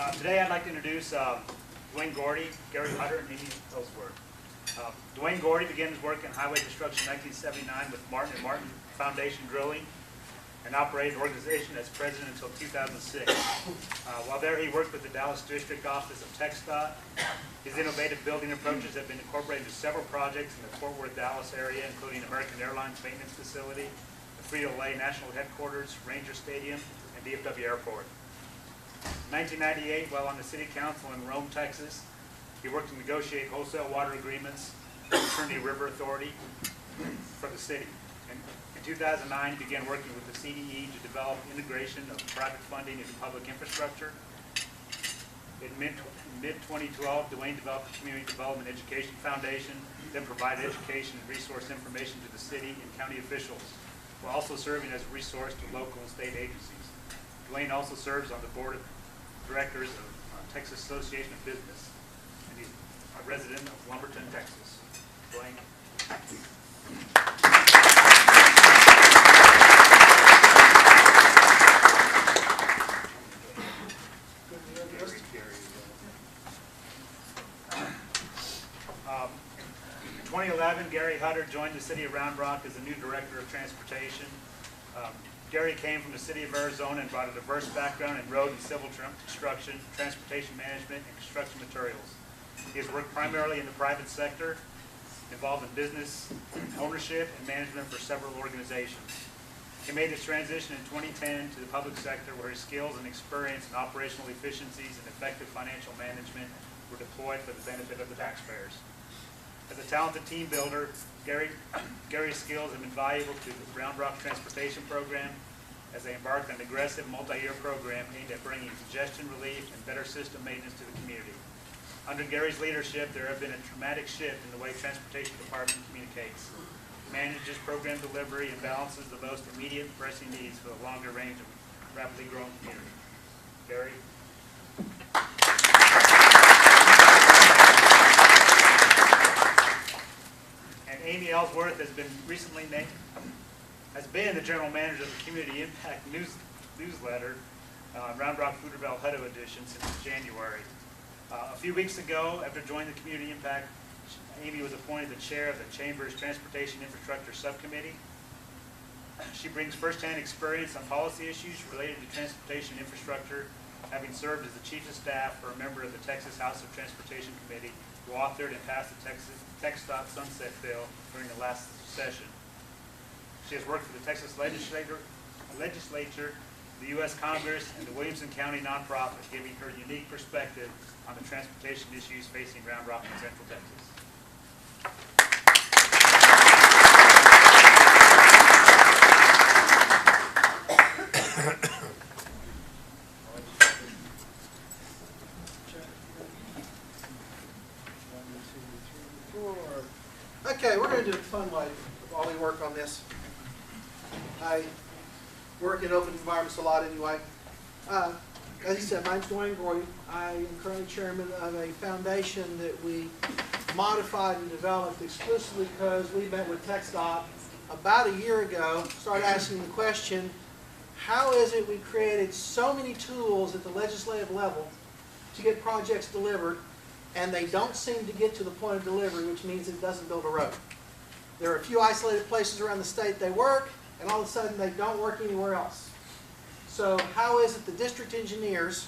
Today I'd like to introduce Duane Gordy, Gary Hudder, and Amy Ellsworth. Duane Gordy began his work in highway construction in 1979 with Martin & Martin Foundation Drilling and operated an organization as president until 2006. While there, he worked with the Dallas District Office of TxDOT. His innovative building approaches have been incorporated into several projects in the Fort Worth, Dallas area, including American Airlines Maintenance Facility, the Frito-Lay National Headquarters, Ranger Stadium, and DFW Airport. In 1998, while on the City Council in Rome, Texas, he worked to negotiate wholesale water agreements with the Trinity River Authority for the city. In 2009, he began working with the CDE to develop integration of private funding into public infrastructure. In mid-2012, Duane developed the Community Development Education Foundation, then provided education and resource information to the city and county officials, while also serving as a resource to local and state agencies. Duane also serves on the board of directors of Texas Association of Business, and he's a resident of Lumberton, Texas. Duane. In 2011, Gary Hudder joined the city of Round Rock as the new director of transportation. Gary came from the city of Arizona and brought a diverse background in road and civil construction, transportation management, and construction materials. He has worked primarily in the private sector, involved in business ownership and management for several organizations. He made his transition in 2010 to the public sector, where his skills and experience in operational efficiencies and effective financial management were deployed for the benefit of the taxpayers. As a talented team builder, Gary's skills have been valuable to the Round Rock Transportation Program as they embark on an aggressive multi-year program aimed at bringing congestion relief and better system maintenance to the community. Under Gary's leadership, there have been a dramatic shift in the way Transportation Department communicates, manages program delivery, and balances the most immediate pressing needs for the longer range of rapidly growing community. Gary? Amy Ellsworth has been recently named, has been the general manager of the Community Impact newsletter, Round Rock Hooterville Hudder edition, since January. A few weeks ago, after joining the Community Impact, Amy was appointed the chair of the Chamber's Transportation Infrastructure Subcommittee. She brings firsthand experience on policy issues related to transportation infrastructure, having served as the chief of staff for a member of the Texas House of Transportation Committee, who authored and passed the TxDOT Sunset Bill during the last session. She has worked for the Texas legislature, the U.S. Congress, and the Williamson County nonprofit, giving her unique perspective on the transportation issues facing Round Rock and Central Texas. Okay, we're going to do it a fun way while we work on this. I work in open environments a lot anyway. As he said, my name's Duane Gordy. I am currently chairman of a foundation that we modified and developed exclusively because we met with TxDOT about a year ago, started asking the question, how is it we created so many tools at the legislative level to get projects delivered, and they don't seem to get to the point of delivery, which means it doesn't build a road. There are a few isolated places around the state they work, and all of a sudden they don't work anywhere else. So how is it the district engineers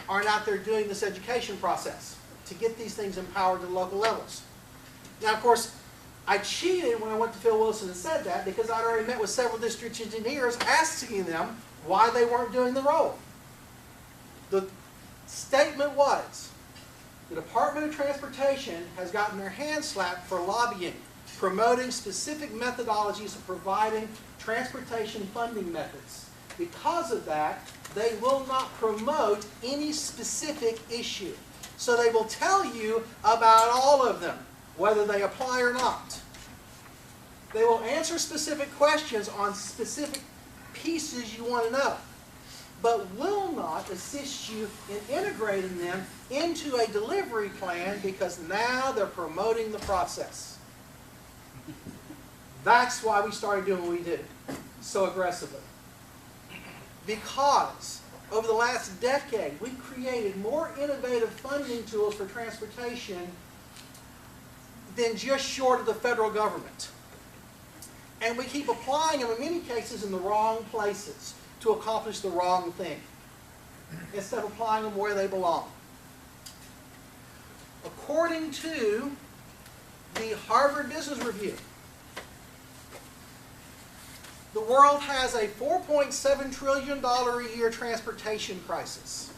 aren't out there doing this education process to get these things empowered to local levels? Now, of course, I cheated when I went to Phil Wilson and said that, because I'd already met with several district engineers asking them why they weren't doing the role. The statement was, the Department of Transportation has gotten their hands slapped for lobbying, promoting specific methodologies of providing transportation funding methods. Because of that, they will not promote any specific issue. So they will tell you about all of them, whether they apply or not. They will answer specific questions on specific pieces you want to know, but will not assist you in integrating them into a delivery plan, because now they're promoting the process. That's why we started doing what we did so aggressively. Because over the last decade, we've created more innovative funding tools for transportation than just short of the federal government. And we keep applying them in many cases in the wrong places to accomplish the wrong thing, instead of applying them where they belong. According to the Harvard Business Review, the world has a $4.7 trillion a year transportation crisis.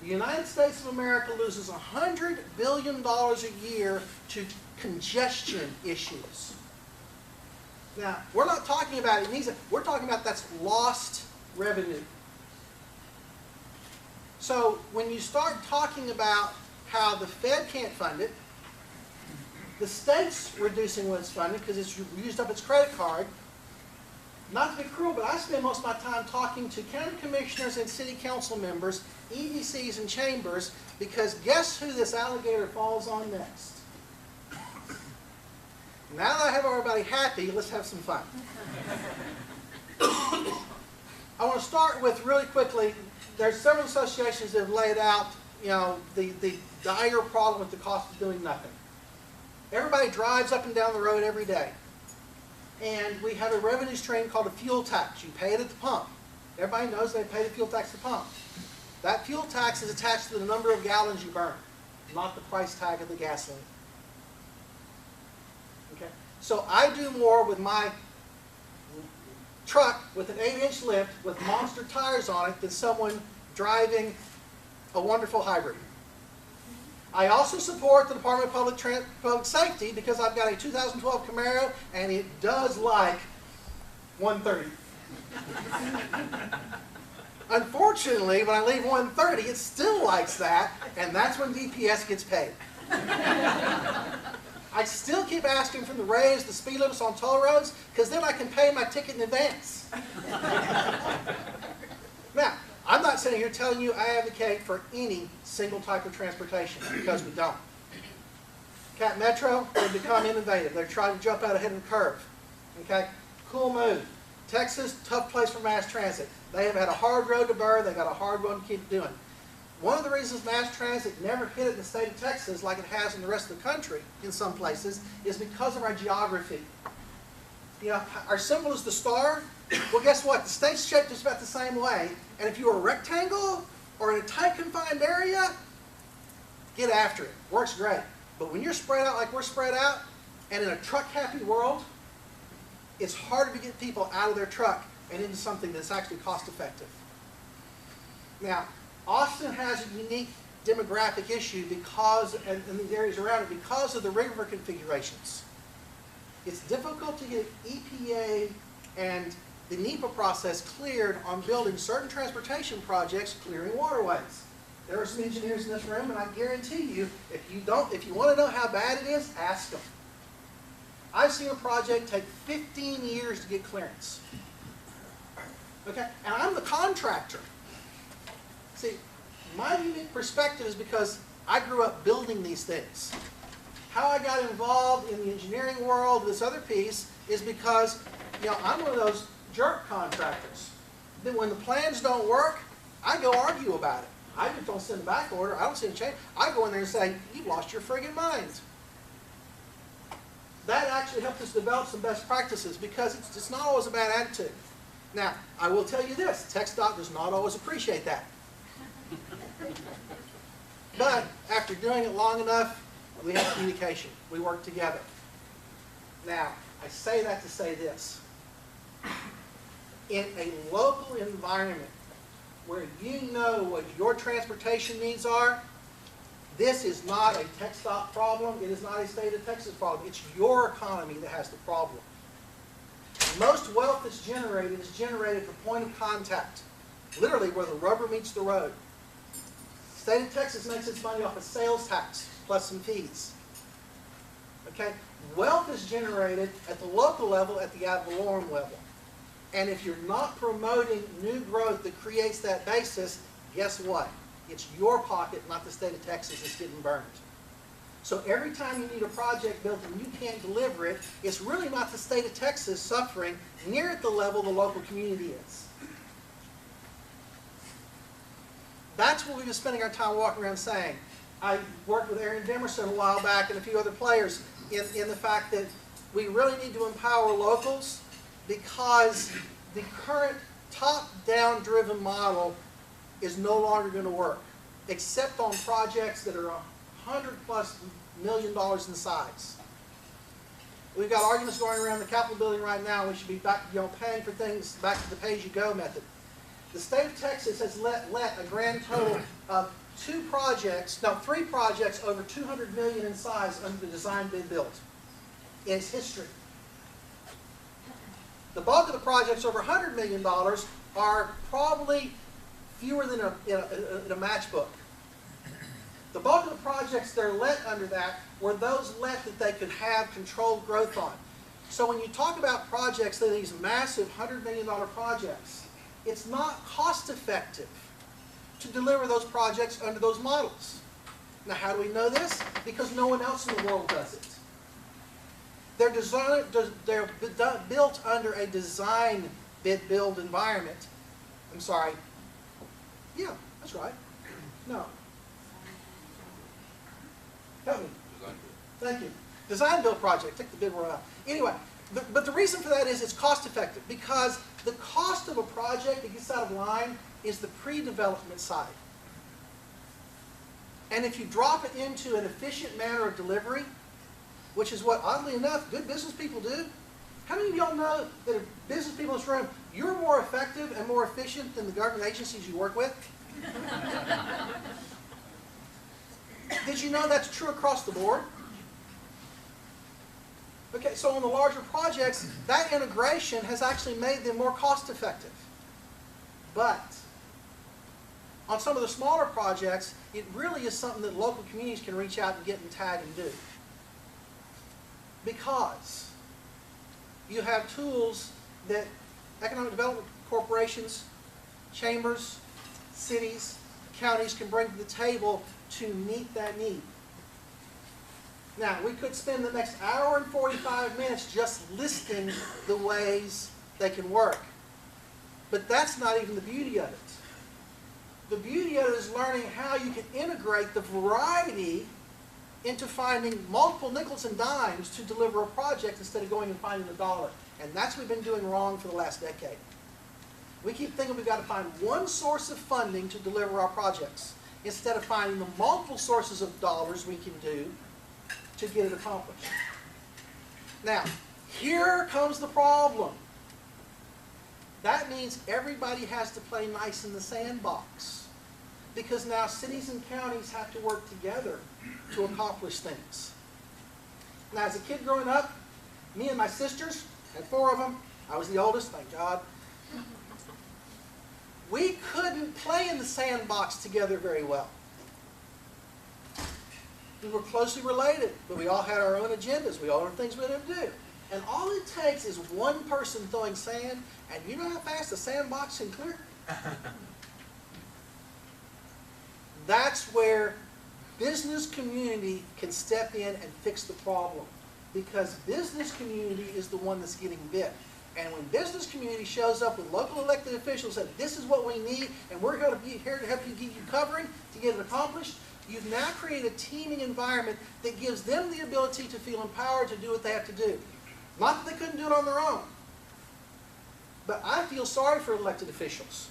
The United States of America loses $100 billion a year to congestion issues. Now, we're not talking about it, we're talking about that's lost revenue. So when you start talking about how the Fed can't fund it, the state's reducing what it's funding because it's used up its credit card. Not to be cruel, but I spend most of my time talking to county commissioners and city council members, EDCs and chambers, because guess who this alligator falls on next? Now that I have everybody happy, let's have some fun. I want to start with really quickly, there's several associations that have laid out, the dire problem with the cost of doing nothing. Everybody drives up and down the road every day. And we have a revenue stream called a fuel tax. You pay it at the pump. Everybody knows they pay the fuel tax at the pump. That fuel tax is attached to the number of gallons you burn, not the price tag of the gasoline. Okay? So I do more with my truck with an 8-inch lift with monster tires on it than someone driving a wonderful hybrid. I also support the Department of Public Safety because I've got a 2012 Camaro and it does like 130. Unfortunately, when I leave 130, it still likes that, and that's when DPS gets paid. I still keep asking for them to raise the speed limits on toll roads because then I can pay my ticket in advance. Now, I'm not sitting here telling you I advocate for any single type of transportation, because we don't. Cat Metro, they've become innovative. They're trying to jump out ahead of the curve. Okay? Cool move. Texas, tough place for mass transit. They have had a hard road to burn. They've got a hard one to keep doing. One of the reasons mass transit never hit it in the state of Texas like it has in the rest of the country in some places is because of our geography. Our symbol is the star. Well, guess what? The state's shaped just about the same way. And if you're a rectangle or in a tight confined area, get after it. Works great. But when you're spread out like we're spread out, and in a truck-happy world, it's harder to get people out of their truck and into something that's actually cost-effective. Now, Austin has a unique demographic issue because, and these areas around it, because of the river configurations. It's difficult to get EPA and the NEPA process cleared on building certain transportation projects clearing waterways. There are some engineers in this room, and I guarantee you, if you want to know how bad it is, ask them. I've seen a project take 15 years to get clearance. Okay, and I'm the contractor. See, my unique perspective is because I grew up building these things. How I got involved in the engineering world, this other piece, is because, I'm one of those jerk contractors. Then when the plans don't work, I go argue about it. I just don't send a back order. I don't send a change. I go in there and say, you lost your friggin' mind. That actually helped us develop some best practices because it's not always a bad attitude. Now, I will tell you this, TxDOT does not always appreciate that. But after doing it long enough, we have communication. We work together. Now, I say that to say this. In a local environment where you know what your transportation needs are, this is not a TxDOT problem. It is not a state of Texas problem. It's your economy that has the problem. Most wealth that's generated is generated at the point of contact, literally where the rubber meets the road. The state of Texas makes its money off of sales tax plus some fees. Okay? Wealth is generated at the local level, at the ad valorem level. And if you're not promoting new growth that creates that basis, guess what? It's your pocket, not the state of Texas, that's getting burned. So every time you need a project built and you can't deliver it, it's really not the state of Texas suffering near at the level the local community is. That's what we've been spending our time walking around saying. I worked with Aaron Demerson a while back and a few other players in the fact that we really need to empower locals because the current top-down driven model is no longer going to work, except on projects that are $100+ million in size. We've got arguments going around the Capitol building right now. We should be back, paying for things back to the pay-as-you-go method. The state of Texas has let a grand total of three projects over $200 million in size under the design bid build in its history. The bulk of the projects over $100 million are probably fewer than in a matchbook. The bulk of the projects that are let under that were those let that they could have controlled growth on. So when you talk about projects that are these massive $100 million projects, it's not cost effective to deliver those projects under those models. Now how do we know this? Because no one else in the world does it. They're built under a design bid build environment. I'm sorry. Yeah, that's right. No. Help me. Thank you. Design build project. Take the bid word out. Anyway, but the reason for that is it's cost effective because the cost of a project that gets out of line is the pre-development side. And if you drop it into an efficient manner of delivery, which is what, oddly enough, good business people do. How many of y'all know that business people in this room, you're more effective and more efficient than the government agencies you work with? Did you know that's true across the board? Okay, so on the larger projects, that integration has actually made them more cost effective. But on some of the smaller projects, it really is something that local communities can reach out and get and tag and do. Because you have tools that economic development corporations, chambers, cities, counties can bring to the table to meet that need. Now, we could spend the next hour and 45 minutes just listing the ways they can work. But that's not even the beauty of it. The beauty of it is learning how you can integrate the variety into finding multiple nickels and dimes to deliver a project instead of going and finding a dollar. And that's what we've been doing wrong for the last decade. We keep thinking we've got to find one source of funding to deliver our projects instead of finding the multiple sources of dollars we can do to get it accomplished. Now, here comes the problem. That means everybody has to play nice in the sandbox because now cities and counties have to work together to accomplish things. Now, as a kid growing up, me and my sisters, had 4 of them, I was the oldest, thank God, we couldn't play in the sandbox together very well. We were closely related, but we all had our own agendas. We all had things we had to do. And all it takes is one person throwing sand, and you know how fast the sandbox can clear? That's where business community can step in and fix the problem. Because business community is the one that's getting bit. And when business community shows up with local elected officials and this is what we need, and we're going to be here to help you get you covering to get it accomplished, you've now created a teaming environment that gives them the ability to feel empowered to do what they have to do. Not that they couldn't do it on their own. But I feel sorry for elected officials.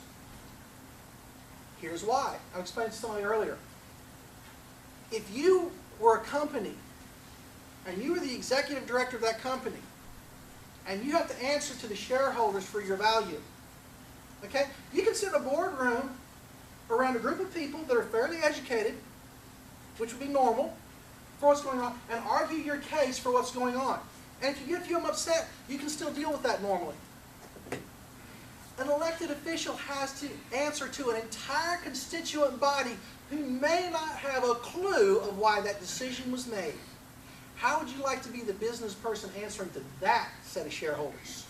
Here's why. I explained to somebody earlier. If you were a company, and you were the executive director of that company, and you have to answer to the shareholders for your value, okay? You can sit in a boardroom around a group of people that are fairly educated, which would be normal, for what's going on, and argue your case for what's going on. And if you get a few of them upset, you can still deal with that normally. An elected official has to answer to an entire constituent body who may not have a clue of why that decision was made. How would you like to be the business person answering to that set of shareholders?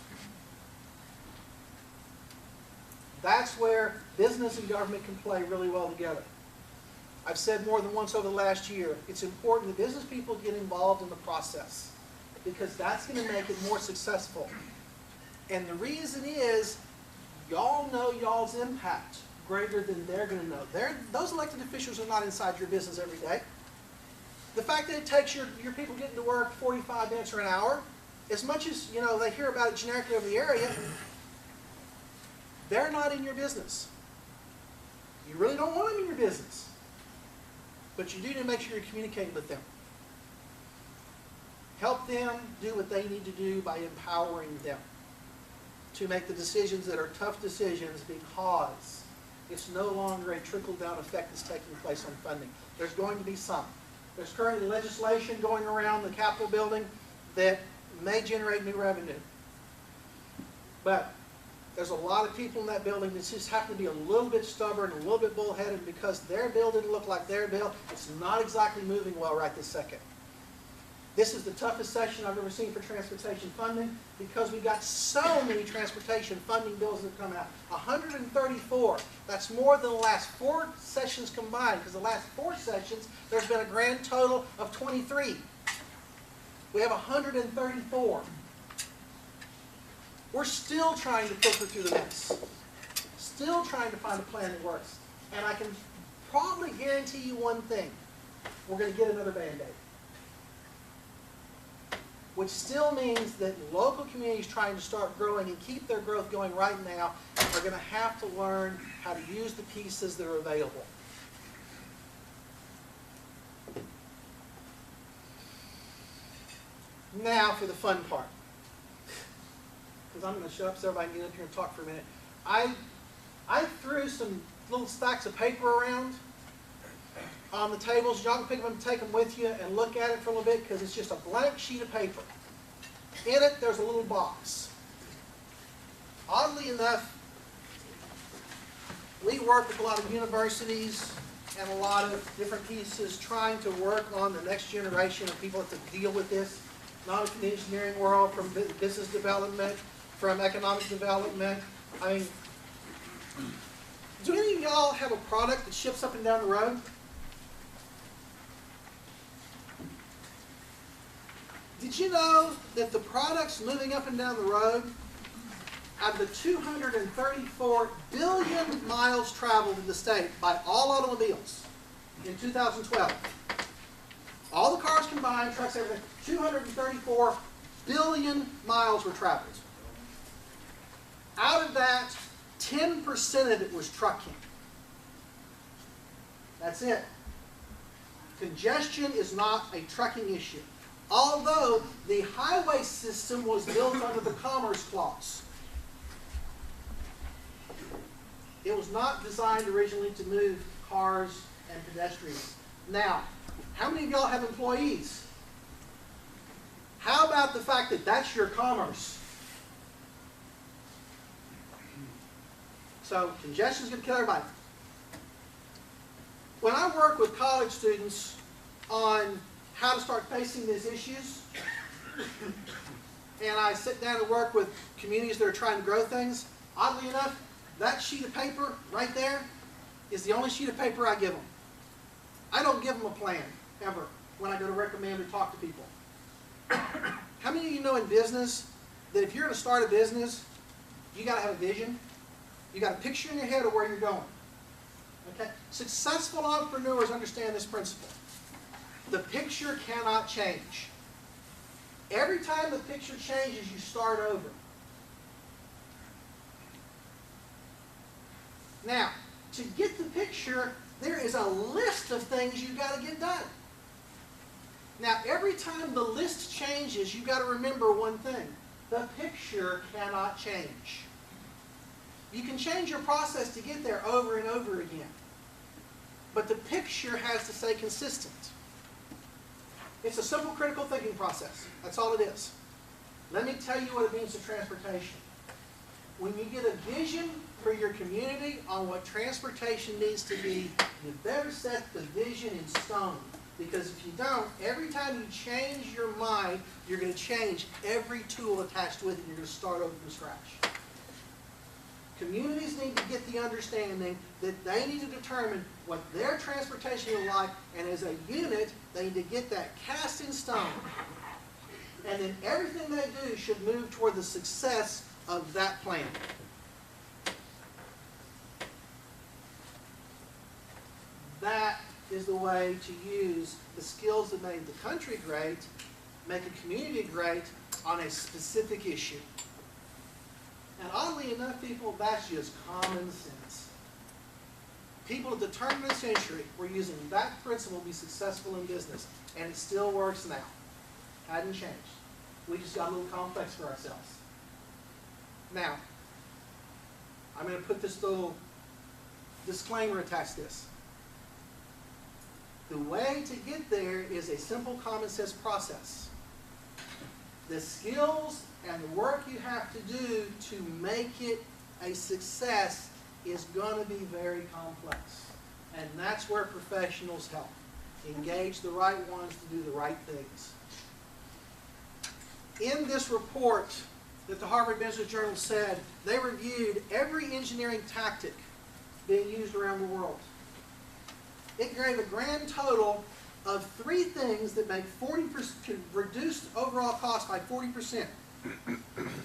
That's where business and government can play really well together. I've said more than once over the last year, it's important that business people get involved in the process because that's going to make it more successful. And the reason is, y'all know y'all's impact. greater than they're going to know. Those elected officials are not inside your business every day. The fact that it takes your people getting to work 45 minutes or an hour, as much as they hear about it generically over the area, they're not in your business. You really don't want them in your business. But you do need to make sure you're communicating with them. Help them do what they need to do by empowering them to make the decisions that are tough decisions, because it's no longer a trickle-down effect that's taking place on funding. There's going to be some. There's currently legislation going around the Capitol building that may generate new revenue. But there's a lot of people in that building that just happen to be a little bit stubborn, a little bit bullheaded, because their bill didn't look like their bill. It's not exactly moving well right this second. This is the toughest session I've ever seen for transportation funding, because we got so many transportation funding bills that come out. 134. That's more than the last 4 sessions combined, because the last 4 sessions, there's been a grand total of 23. We have 134. We're still trying to filter through the mess. Still trying to find a plan that works. And I can probably guarantee you one thing. We're going to get another Band-Aid. Which still means that local communities trying to start growing and keep their growth going right now are going to have to learn how to use the pieces that are available. Now for the fun part. Because I'm going to shut up so everybody can get up here and talk for a minute. I threw some little stacks of paper around on the tables. Y'all can pick them up and take them with you and look at it for a little bit, because it's just a blank sheet of paper. In it, there's a little box. Oddly enough, we work with a lot of universities and a lot of different pieces trying to work on the next generation of people to deal with this, not from the engineering world, from business development, from economic development. I mean, do any of y'all have a product that ships up and down the road? Did you know that the products moving up and down the road, out of the 234 billion miles traveled in the state by all automobiles in 2012, all the cars combined, trucks, everything, 234 billion miles were traveled. Out of that, 10% of it was trucking. That's it. Congestion is not a trucking issue. Although the highway system was built under the Commerce Clause. It was not designed originally to move cars and pedestrians. Now, how many of y'all have employees? How about the fact that that's your commerce? So congestion is going to kill everybody. When I work with college students on how to start facing these issues, and I sit down and work with communities that are trying to grow things, oddly enough, that sheet of paper right there is the only sheet of paper I give them. I don't give them a plan, ever, when I go to recommend or talk to people. How many of you know in business that if you're going to start a business, you got to have a vision? You got a picture in your head of where you're going. Okay? Successful entrepreneurs understand this principle. The picture cannot change. Every time the picture changes, you start over. Now, to get the picture, there is a list of things you've got to get done. Now, every time the list changes, you've got to remember one thing. The picture cannot change. You can change your process to get there over and over again. But the picture has to stay consistent. It's a simple critical thinking process. That's all it is. Let me tell you what it means to transportation. When you get a vision for your community on what transportation needs to be, you better set the vision in stone. Because if you don't, every time you change your mind, you're going to change every tool attached with it, and you're going to start over from scratch. Communities need to get the understanding that they need to determine what their transportation is like, and as a unit, they need to get that cast in stone. And then everything they do should move toward the success of that plan. is the way to use the skills that made the country great, make a community great on a specific issue. And oddly enough, people, that's just common sense. People at the turn of the century were using that principle to be successful in business, and it still works now. Hadn't changed. We just got a little complex for ourselves. Now, I'm going to put this little disclaimer attached to this. The way to get there is a simple common sense process. The skills and the work you have to do to make it a success is going to be very complex. And that's where professionals help. Engage the right ones to do the right things. In this report that the Harvard Business Journal said, they reviewed every engineering tactic being used around the world. It gave a grand total of 3 things that make 40% can reduce overall cost by 40%.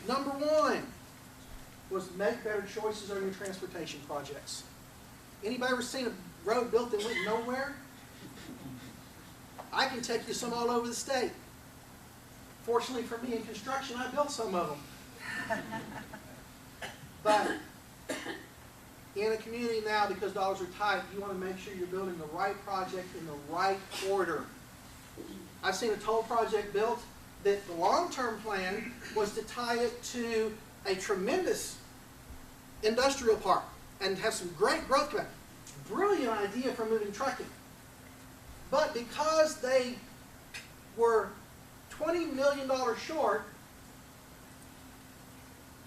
Number 1 was make better choices on your transportation projects. Anybody ever seen a road built that went nowhere? I can take you some all over the state. Fortunately for me in construction, I built some of them. But in a community now, because dollars are tight, you want to make sure you're building the right project in the right order. I've seen a toll project built that the long-term plan was to tie it to a tremendous industrial park and have some great growth coming. Brilliant idea for moving trucking. But because they were $20 million short,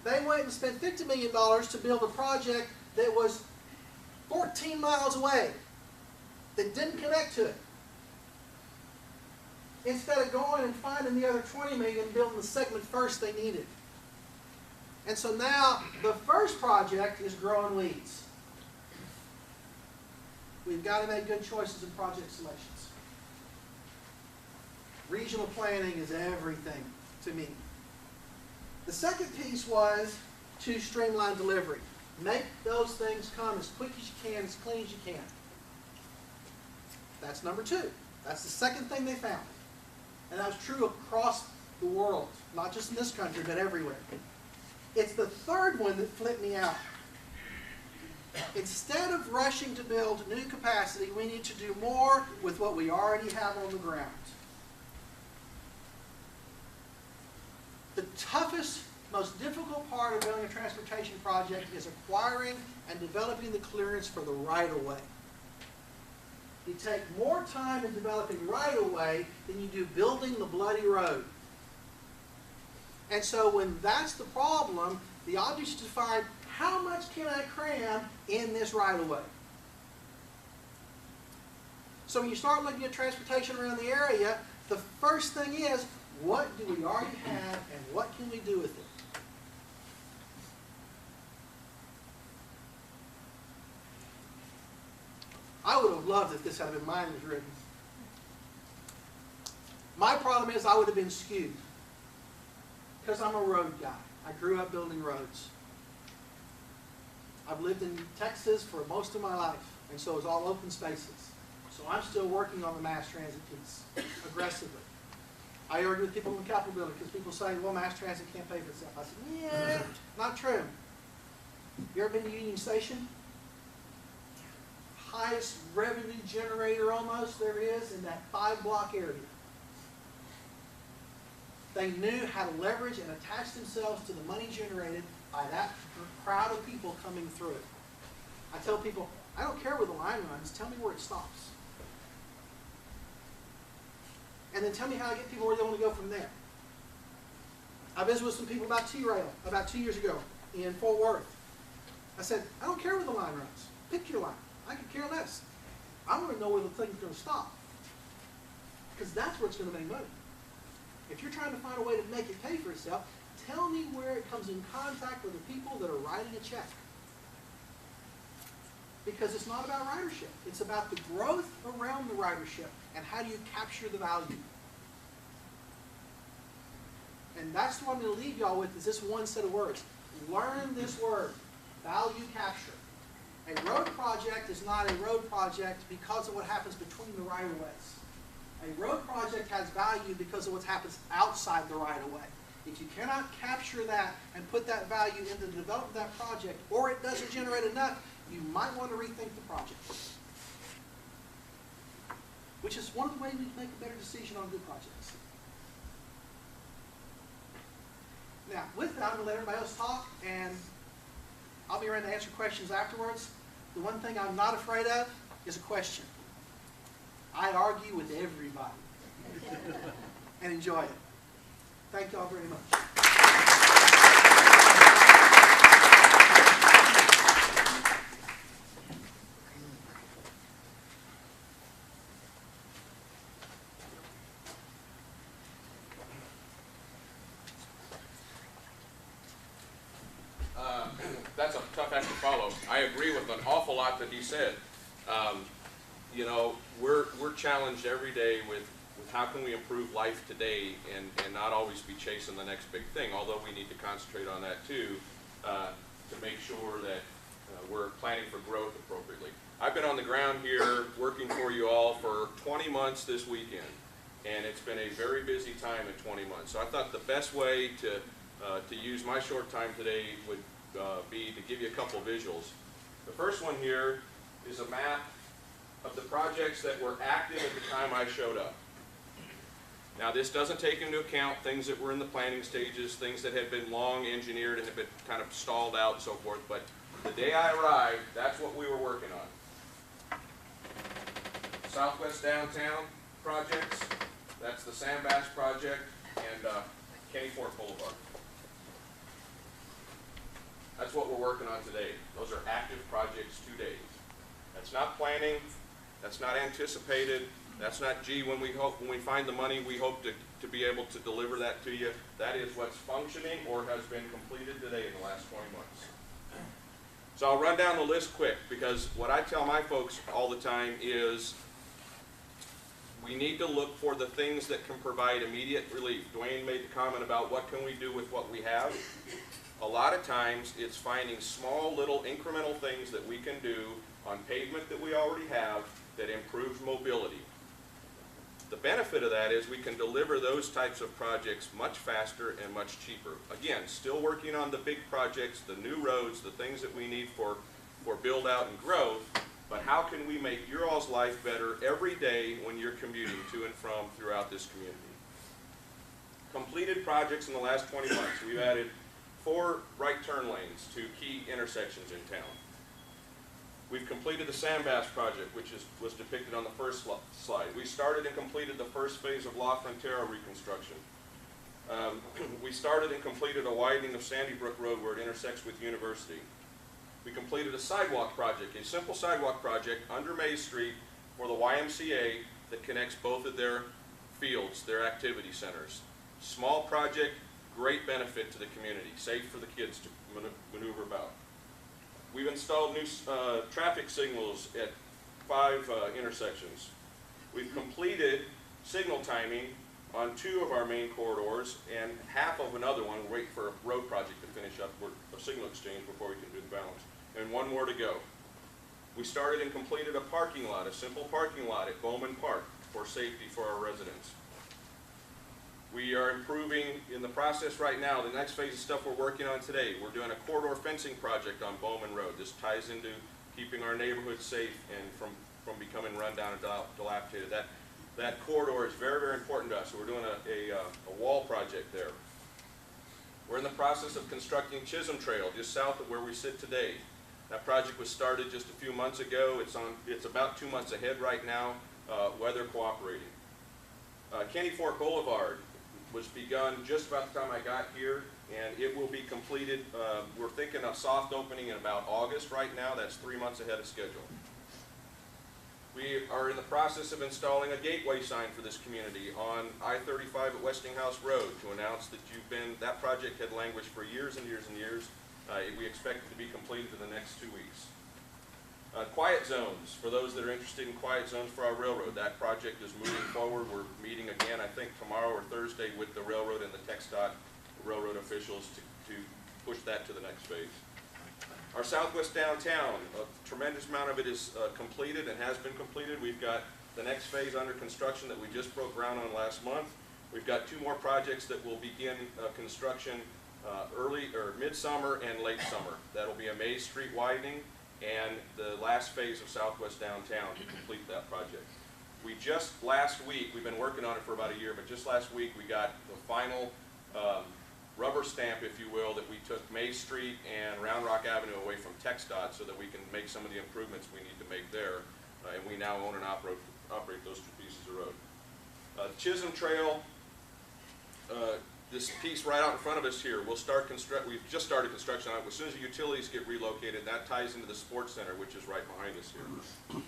they went and spent $50 million to build a project that was 14 miles away, that didn't connect to it. Instead of going and finding the other 20 million and building the segment first they needed. And so now the first project is growing weeds. We've got to make good choices in project selections. Regional planning is everything to me. The second piece was to streamline delivery. Make those things come as quick as you can, as clean as you can. That's number 2. That's the second thing they found. And that was true across the world, not just in this country, but everywhere. It's the third one that flipped me out. Instead of rushing to build new capacity, we need to do more with what we already have on the ground. The toughest, most difficult part of building a transportation project is acquiring and developing the clearance for the right-of-way. You take more time in developing right-of-way than you do building the bloody road. And so when that's the problem, the object is to find how much can I cram in this right-of-way. So when you start looking at transportation around the area, the first thing is, what do we already have and what can we do with it? I would have loved if this had been mine was written. My problem is I would have been skewed. Because I'm a road guy. I grew up building roads. I've lived in Texas for most of my life, and so it's all open spaces. So I'm still working on the mass transit piece aggressively. I argue with people in the Capitol building because people say, well, mass transit can't pay for itself. I said, yeah, not true. You ever been to Union Station? Highest revenue generator almost there is in that 5-block area. They knew how to leverage and attach themselves to the money generated by that crowd of people coming through. I tell people, I don't care where the line runs, tell me where it stops. And then tell me how I get people where they want to go from there. I visited with some people about T-Rail about 2 years ago in Fort Worth. I said, I don't care where the line runs. Pick your line. I could care less. I want to know where the thing's going to stop. Because that's where it's going to make money. If you're trying to find a way to make it pay for itself, tell me where it comes in contact with the people that are writing a check. Because it's not about ridership. It's about the growth around the ridership and how do you capture the value. And that's what I'm going to leave y'all with is this one set of words. Learn this word, value capture. A road project is not a road project because of what happens between the right-of-ways. A road project has value because of what happens outside the right-of-way. If you cannot capture that and put that value into the development of that project, or it doesn't generate enough, you might want to rethink the project. Which is one of the ways we can make a better decision on good projects. Now, with that, I'm going to let everybody else talk, and I'll be around to answer questions afterwards. The one thing I'm not afraid of is a question. I argue with everybody and enjoy it. Thank you all very much. That's a tough act to follow. I agree with an awful lot that he said. You know, we're challenged every day with how can we improve life today and not always be chasing the next big thing, although we need to concentrate on that too, to make sure that we're planning for growth appropriately. I've been on the ground here working for you all for 20 months this weekend, and it's been a very busy time in 20 months. So I thought the best way to use my short time today would be to give you a couple of visuals. The first one here is a map of the projects that were active at the time I showed up. Now, this doesn't take into account things that were in the planning stages, things that had been long engineered and had been kind of stalled out and so forth, but the day I arrived, that's what we were working on. Southwest Downtown projects, that's the Sandbass project, and Kenny Fork Boulevard. That's what we're working on today. Those are active projects today. That's not planning, that's not anticipated, that's not, gee, when we find the money, we hope to be able to deliver that to you. That is what's functioning or has been completed today in the last 20 months. So I'll run down the list quick, because what I tell my folks all the time is we need to look for the things that can provide immediate relief. Duane made the comment about what can we do with what we have. A lot of times it's finding small little incremental things that we can do on pavement that we already have that improves mobility. The benefit of that is we can deliver those types of projects much faster and much cheaper. Again, still working on the big projects, the new roads, the things that we need for build out and growth, but how can we make your all's life better every day when you're commuting to and from throughout this community? Completed projects in the last 20 months. We've added 4 right turn lanes to key intersections in town. We've completed the Sandbass project, which was depicted on the first slide. We started and completed the first phase of La Frontera reconstruction. We started and completed a widening of Sandy Brook Road where it intersects with University. We completed a sidewalk project, a simple sidewalk project under Mays Street for the YMCA that connects both of their fields, their activity centers. Small project, great benefit to the community, safe for the kids to maneuver about. We've installed new traffic signals at 5 intersections. We've completed signal timing on 2 of our main corridors and half of another one. We're waiting for a road project to finish up, a signal exchange before we can do the balance. And 1 more to go. We started and completed a parking lot, a simple parking lot at Bowman Park for safety for our residents. We are improving in the process right now. The next phase of stuff we're working on today, we're doing a corridor fencing project on Bowman Road. This ties into keeping our neighborhood safe and from becoming run down and dilapidated. That corridor is very, very important to us. So we're doing a wall project there. We're in the process of constructing Chisholm Trail just south of where we sit today. That project was started just a few months ago. It's about 2 months ahead right now, weather cooperating. Kenny Fork Boulevard was begun just about the time I got here, and it will be completed. We're thinking a soft opening in about August right now. That's 3 months ahead of schedule. We are in the process of installing a gateway sign for this community on I-35 at Westinghouse Road to announce that that project had languished for years and years and years. We expect it to be completed in the next 2 weeks. Quiet zones, for those that are interested in quiet zones for our railroad, that project is moving forward. We're meeting again, I think, tomorrow or Thursday with the railroad and the TxDOT railroad officials to push that to the next phase. Our southwest downtown, a tremendous amount of it is completed and has been completed. We've got the next phase under construction that we just broke ground on last month. We've got 2 more projects that will begin construction early or midsummer and late summer. That'll be a Maze Street widening and the last phase of southwest downtown to complete that project. We just last week, we've been working on it for about a year, but just last week we got the final rubber stamp, if you will, that we took Maze Street and Round Rock Avenue away from TxDOT so that we can make some of the improvements we need to make there. And we now own and operate those 2 pieces of road. Chisholm Trail, this piece right out in front of us here, we've just started construction on it. As soon as the utilities get relocated, that ties into the sports center, which is right behind us here.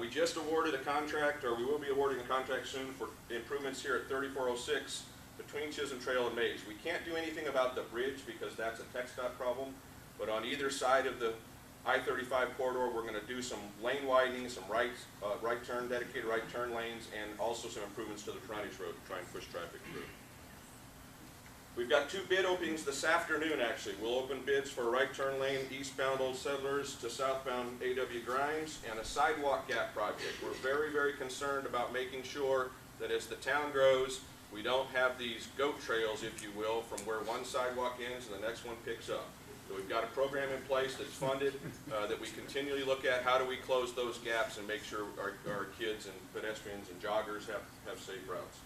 We just awarded a contract, or we will be awarding a contract soon for improvements here at 3406 between Chisholm Trail and Maze. We can't do anything about the bridge because that's a TxDOT problem, but on either side of the I-35 corridor, we're going to do some lane widening, some dedicated right turn lanes, and also some improvements to the frontage road to try and push traffic through. We've got 2 bid openings this afternoon, actually. We'll open bids for a right turn lane eastbound Old Settlers to southbound A.W. Grimes and a sidewalk gap project. We're very, very concerned about making sure that as the town grows, we don't have these goat trails, if you will, from where one sidewalk ends and the next one picks up. So we've got a program in place that's funded, that we continually look at how do we close those gaps and make sure our kids and pedestrians and joggers have safe routes.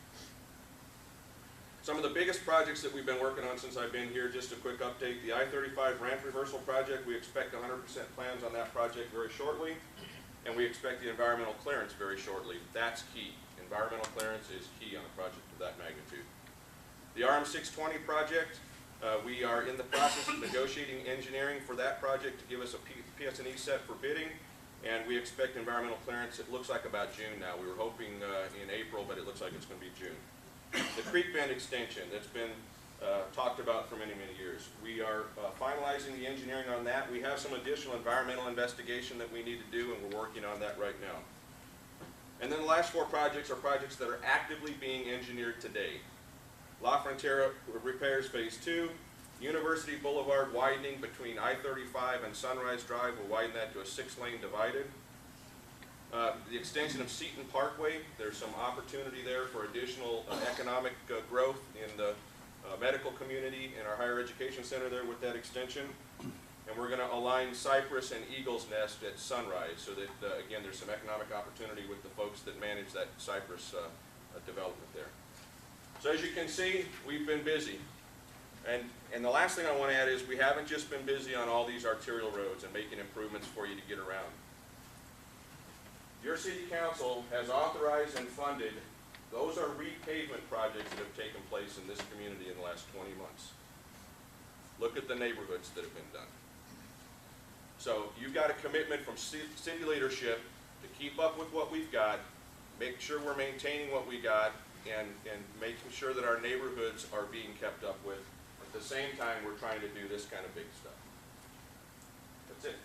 Some of the biggest projects that we've been working on since I've been here, just a quick update, the I-35 ramp reversal project, we expect 100% plans on that project very shortly, and we expect the environmental clearance very shortly. That's key. Environmental clearance is key on a project of that magnitude. The RM620 project, we are in the process of negotiating engineering for that project to give us a PS&E set for bidding, and we expect environmental clearance, it looks like about June now. We were hoping in April, but it looks like it's going to be June. The Creek Bend extension that's been talked about for many, many years. We are finalizing the engineering on that. We have some additional environmental investigation that we need to do, and we're working on that right now. And then the last 4 projects are projects that are actively being engineered today. La Frontera repairs phase 2, University Boulevard widening between I-35 and Sunrise Drive, will widen that to a 6-lane divided. The extension of Seton Parkway, there's some opportunity there for additional economic growth in the medical community and our higher education center there with that extension. And we're going to align Cypress and Eagle's Nest at Sunrise so that, again, there's some economic opportunity with the folks that manage that Cypress development there. So as you can see, we've been busy. And the last thing I want to add is we haven't just been busy on all these arterial roads and making improvements for you to get around. Your city council has authorized and funded, those are repavement projects that have taken place in this community in the last 20 months. Look at the neighborhoods that have been done. So you've got a commitment from city leadership to keep up with what we've got, make sure we're maintaining what we got, and making sure that our neighborhoods are being kept up with. At the same time, we're trying to do this kind of big stuff. That's it.